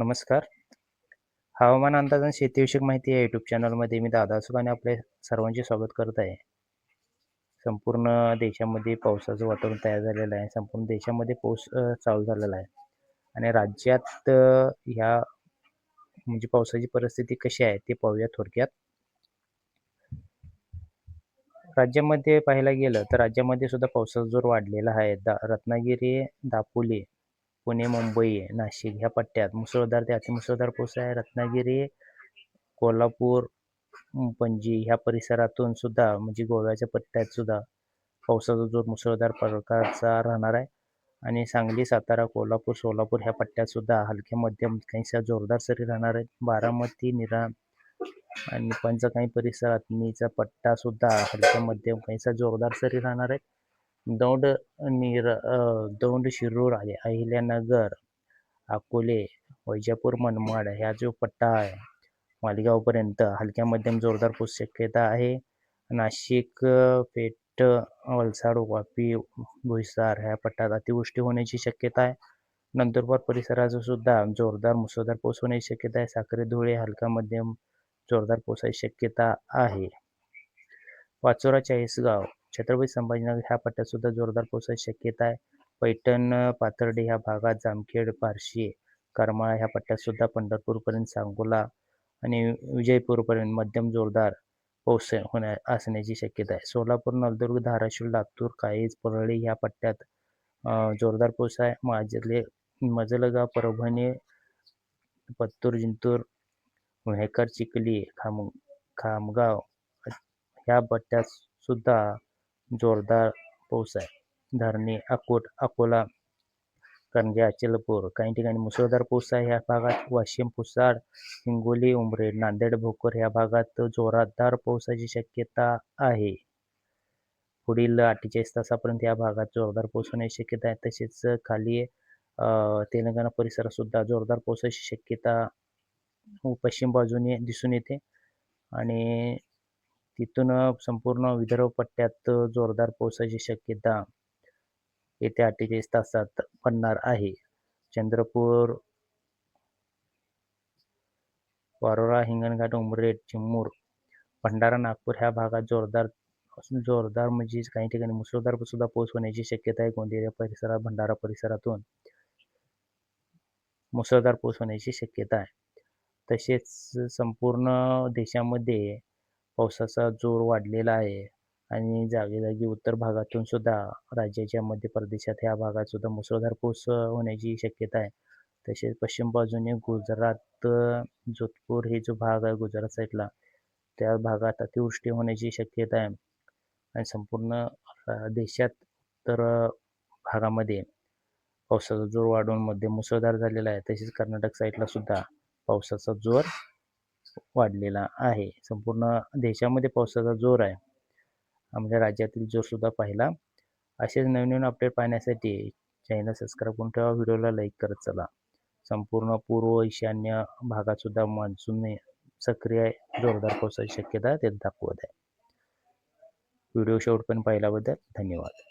नमस्कार. हवामान अंदाज आणि शेतीविषयक माहिती या यूट्यूब चॅनलमध्ये मी दादा सुखाने आपले सर्वांचे स्वागत करत आहे. संपूर्ण देशामध्ये पावसाचं वातावरण तयार झालेलं आहे. संपूर्ण देशामध्ये पाऊस चालू झालेला आहे आणि राज्यात ह्या म्हणजे पावसाची परिस्थिती कशी आहे ते पाहूया थोडक्यात. राज्यामध्ये पाहायला गेलं तर राज्यामध्ये सुद्धा पावसाचा जोर वाढलेला आहे. रत्नागिरी, दापोली, पुणे, मुंबई, नाशिक ह्या पट्ट्यात मुसळधार ते अतिमुसळधार पाऊस आहे. रत्नागिरी, कोल्हापूर, पणजी ह्या परिसरातून सुद्धा म्हणजे गोव्याच्या पट्ट्यात सुद्धा पावसाचा जोर मुसळधार प्रकारचा राहणार आहे आणि सांगली, सातारा, कोल्हापूर, सोलापूर ह्या पट्ट्यात सुद्धा हलक्या मध्यम काहीशा जोरदार सरी राहणार आहेत. बारामती, निराण आणि पंचगंगा परिसरातनीचा पट्टा सुद्धा हलक्या मध्यम काहीसा जोरदार सरी राहणार आहेत. दौंड, शिरूर, अहिल्यानगर, अकोले, वैजापूर, मनमाड ह्या जो पट्टा आहे मालेगावपर्यंत हलक्या मध्यम जोरदार पाऊस शक्यता आहे. नाशिक, पेठ, वलसाड, वापी, बोईसर ह्या पट्ट्यात अतिवृष्टी होण्याची शक्यता आहे. नंदुरबार परिसराचा सुद्धा जोरदार मुसळधार पाऊस होण्याची शक्यता आहे. साक्री, धुळे हलका मध्यम जोरदार पावसाची शक्यता आहे. वाचोरा, चाळीसगाव, छत्रपती संभाजीनगर ह्या पट्ट्यात सुद्धा जोरदार पावसाची शक्यता आहे. पैठण, पाथर्डी ह्या भागात, जामखेड, बार्शी, करमाळा ह्या पट्ट्यात सुद्धा पंढरपूरपर्यंत, सांगोला आणि विजयपूरपर्यंत मध्यम जोरदार पाऊस असण्याची शक्यता आहे. सोलापूर, नळदुर्ग, धाराशिव, लातूर, काळीज, परळी ह्या पट्ट्यात जोरदार पाऊस आहे. मजलगाव, परभणी, पत्तूर, जिंतूर, मेहकर, चिखली, खामगाव ह्या पट्ट्यात सुद्धा जोरदार पाऊस आहे. धरणी, अकोला, करंजी, अचलपूर काही ठिकाणी मुसळधार पाऊस आहे. ह्या भागात वाशिम, पुसद, हिंगोली, उमरेड, नांदेड, भोकर ह्या भागात जोरदार पावसाची शक्यता आहे. पुढील 48 तासापर्यंत या भागात जोरदार पाऊस होण्याची शक्यता आहे. तसेच खाली तेलंगणा परिसरात सुद्धा जोरदार पावसाची शक्यता पश्चिम बाजूने दिसून येते आणि तिथून संपूर्ण विदर्भ पट्ट्यात जोरदार पावसाची शक्यता येत्या 48 तासात पडणार आहे. चंद्रपूर, वारोरा, हिंगणघाट, उमरेड, चिमूर, भंडारा, नागपूर ह्या भागात जोरदार म्हणजे काही ठिकाणी मुसळधार सुद्धा पाऊस होण्याची शक्यता आहे. गोंदिया परिसरात, भंडारा परिसरातून मुसळधार पाऊस होण्याची शक्यता आहे. तसेच संपूर्ण देशामध्ये पावसाचा जोर वाढलेला आहे आणि जागोजागी उत्तर भागातून सुद्धा राज्याच्या मध्य प्रदेशात ह्या भागात सुद्धा मुसळधार पाऊस होण्याची शक्यता आहे. तसेच पश्चिम बाजूने गुजरात, जोधपूर हे जो भाग आहे गुजरात साईडला त्या भागात अतिवृष्टी होण्याची शक्यता आहे आणि संपूर्ण देशात तर भागामध्ये पावसाचा जोर वाढून मध्यम मुसळधार झालेला आहे. तसेच कर्नाटक साईडला सुद्धा पावसाचा जोर वाढलेला आहे. संपूर्ण देशामध्ये पावसाचा जोर आहे. आमच्या राज्यातील जोर सुद्धा पाहिला. असेच नवीन अपडेट पाहण्यासाठी चॅनल सबस्क्राईब करून ठेवा. व्हिडिओला लाईक करत चला. संपूर्ण पूर्व ईशान्य भागात सुद्धा मान्सून सक्रिय जोरदार पावसाची शक्यता ते दाखवत आहे. व्हिडिओ शेवटपर्यंत पाहिल्याबद्दल धन्यवाद.